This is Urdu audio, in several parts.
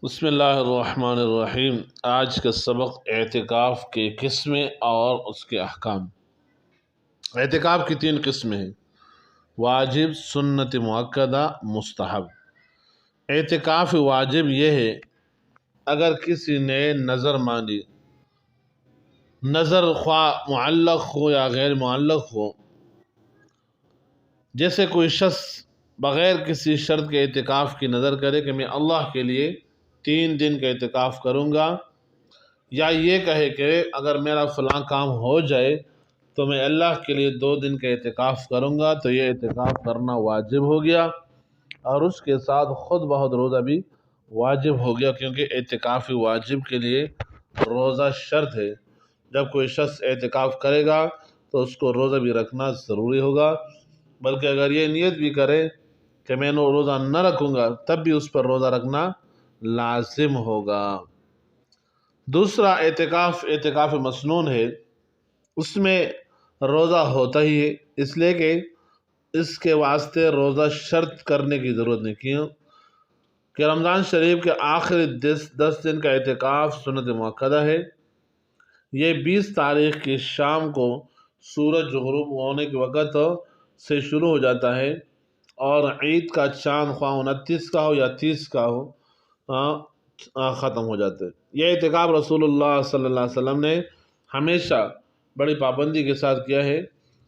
بسم اللہ الرحمن الرحیم۔ آج کا سبق اعتکاف کی قسمیں اور اس کے احکام۔ اعتکاف کی 3 قسمیں ہیں: واجب، سنت مؤکدہ، مستحب۔ اعتکاف واجب یہ ہے اگر کسی نے نظر مانی، نظر خواہ معلق ہو یا غیر معلق ہو، جیسے کوئی شخص بغیر کسی شرط کے اعتکاف کی نظر کرے کہ میں اللہ کے لیے 3 دن کا اعتکاف کروں گا، یا یہ کہے کہ اگر میرا فلاں کام ہو جائے تو میں اللہ کے لیے 2 دن کا اعتکاف کروں گا، تو یہ اعتکاف کرنا واجب ہو گیا، اور اس کے ساتھ خود بخود روزہ بھی واجب ہو گیا، کیونکہ اعتکاف واجب کے لیے روزہ شرط ہے۔ جب کوئی شخص اعتکاف کرے گا تو اس کو روزہ بھی رکھنا ضروری ہوگا، بلکہ اگر یہ نیت بھی کرے کہ میں روزہ نہ رکھوں گا تب بھی اس پر روزہ رکھنا لازم ہوگا۔ دوسرا اعتکاف مسنون ہے، اس میں روزہ ہوتا ہی ہے، اس لیے کہ اس کے واسطے روزہ شرط کرنے کی ضرورت نہیں، کیوں کہ رمضان شریف کے آخری 10 دن کا اعتکاف سنت مؤکدہ ہے۔ یہ 20 تاریخ کی شام کو سورج غروب ہونے کے وقت سے شروع ہو جاتا ہے، اور عید کا چاند خواہ 29 کا ہو یا 30 کا ہو ختم ہو جاتے ہیں۔ یہ اعتکاف رسول اللہ صلی اللہ علیہ وسلم نے ہمیشہ بڑی پابندی کے ساتھ کیا ہے،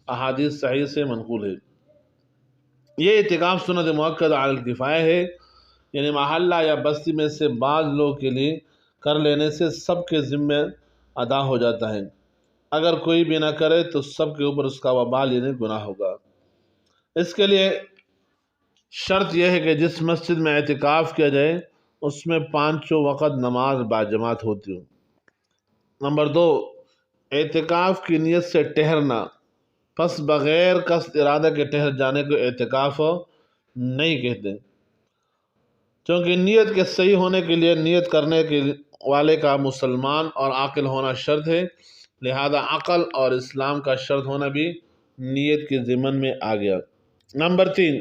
احادیث صحیح سے منقول ہے۔ یہ اعتکاف سنت مؤکدہ علی الکفایہ ہے، یعنی محلہ یا بستی میں سے بعض لوگ کے لیے کر لینے سے سب کے ذمہ ادا ہو جاتا ہے، اگر کوئی بھی نہ کرے تو سب کے اوپر اس کا وبال یعنی گناہ ہوگا۔ اس کے لیے شرط یہ ہے کہ جس مسجد میں اعتکاف کیا جائے اس میں 5 وقت نماز باجماعت ہوتی ہو۔ نمبر 2، اعتکاف کی نیت سے ٹہرنا، پس بغیر قصد ارادہ کے ٹہر جانے کو اعتکاف نہیں کہتے، کیونکہ نیت کے صحیح ہونے کے لیے نیت کرنے کے والے کا مسلمان اور عاقل ہونا شرط ہے، لہذا عقل اور اسلام کا شرط ہونا بھی نیت کے ضمن میں آ گیا۔ نمبر 3،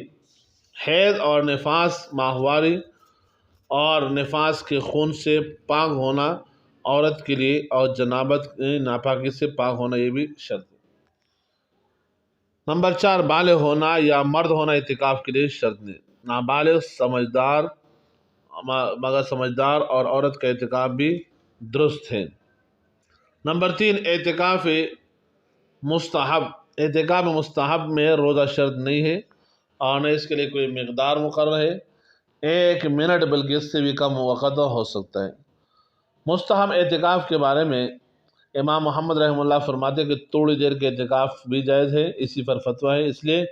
حیض اور نفاس ماہواری اور نفاس کے خون سے پاک ہونا عورت کے لیے، اور جنابت ناپاکی سے پاک ہونا یہ بھی شرط ہے۔ نمبر 4، بالغ ہونا یا مرد ہونا اعتکاف کے لیے شرط نہیں، نابالغ مگر سمجھدار اور عورت کا اعتکاف بھی درست ہے۔ نمبر 3، اعتکاف مستحب میں روزہ شرط نہیں ہے، اور نہ اس کے لیے کوئی مقدار مقرر ہے، 1 منٹ بلکہ اس سے بھی کم وقت ہو سکتا ہے۔ مستحب اعتکاف کے بارے میں امام محمد رحمہ اللہ فرماتے ہیں کہ تھوڑی دیر کے اعتکاف بھی جائز ہے، اسی پر فتویٰ ہے، اس لیے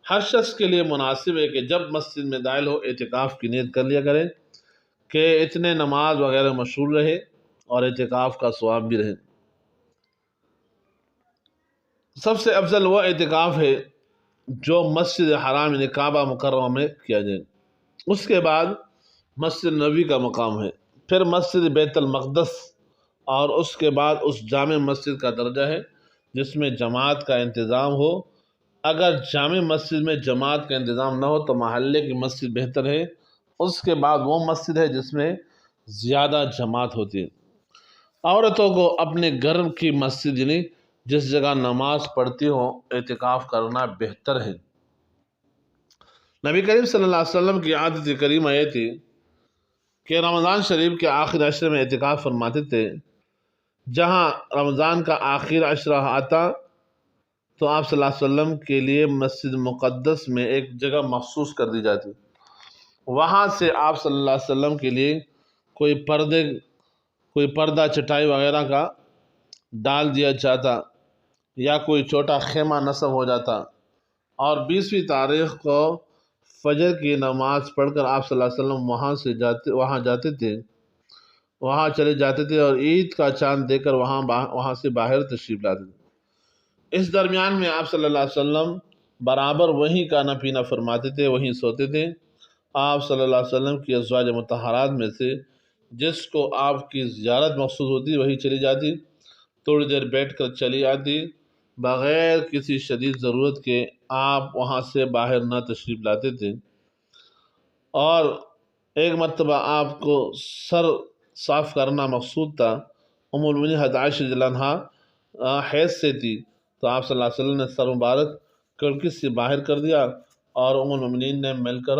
ہر شخص کے لیے مناسب ہے کہ جب مسجد میں داخل ہو اعتکاف کی نیت کر لیا کرے کہ اتنے نماز وغیرہ مشغول رہے اور اعتکاف کا ثواب بھی رہے۔ سب سے افضل وہ اعتکاف ہے جو مسجد حرام یعنی کعبہ مکرمہ میں کیا جائے، اس کے بعد مسجد نبوی کا مقام ہے، پھر مسجد بیت المقدس، اور اس کے بعد اس جامع مسجد کا درجہ ہے جس میں جماعت کا انتظام ہو۔ اگر جامع مسجد میں جماعت کا انتظام نہ ہو تو محلے کی مسجد بہتر ہے، اس کے بعد وہ مسجد ہے جس میں زیادہ جماعت ہوتی ہے۔ عورتوں کو اپنے گھر کی مسجد یعنی جس جگہ نماز پڑھتی ہو اعتکاف کرنا بہتر ہے۔ نبی کریم صلی اللہ علیہ وسلم کی عادت کریمہ یہ تھی کہ رمضان شریف کے آخر عشرے میں اعتکاف فرماتے تھے۔ جہاں رمضان کا آخر عشرہ آتا تو آپ صلی اللہ علیہ وسلم کے لیے مسجد مقدس میں ایک جگہ مخصوص کر دی جاتی، وہاں سے آپ صلی اللہ علیہ وسلم کے لیے کوئی پردہ چٹائی وغیرہ کا ڈال دیا جاتا، یا کوئی چھوٹا خیمہ نصب ہو جاتا، اور 20ویں تاریخ کو فجر کی نماز پڑھ کر آپ صلی اللہ علیہ وسلم وہاں چلے جاتے تھے، اور عید کا چاند دیکھ کر وہاں سے باہر تشریف لاتے تھے۔ اس درمیان میں آپ صلی اللہ علیہ وسلم برابر وہیں کھانا پینا فرماتے تھے، وہیں سوتے تھے۔ آپ صلی اللہ علیہ وسلم کی ازواج مطہرات میں سے جس کو آپ کی زیارت مقصود ہوتی وہی چلی جاتی، تھوڑی دیر بیٹھ کر چلی آتی، بغیر کسی شدید ضرورت کے آپ وہاں سے باہر نہ تشریف لاتے تھے، اور ایک مرتبہ آپ کو سر صاف کرنا مقصود تھا، المومنین حضرت عائشہ رضی اللہ عنہا حیض سے تھی، تو آپ صلی اللہ علیہ وسلم نے سر مبارک کڑکی سے باہر کر دیا اور المومنین نے مل کر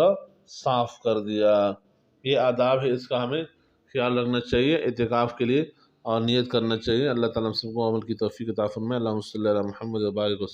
صاف کر دیا۔ یہ آداب ہے، اس کا ہمیں خیال رکھنا چاہیے اعتکاف کے لیے اور نیت کرنا چاہیے۔ اللہ تعالیٰ ہم سب کو عمل کی توفیق عطا فرمائے۔ اللہم صلی علی محمد و بارک وسلم۔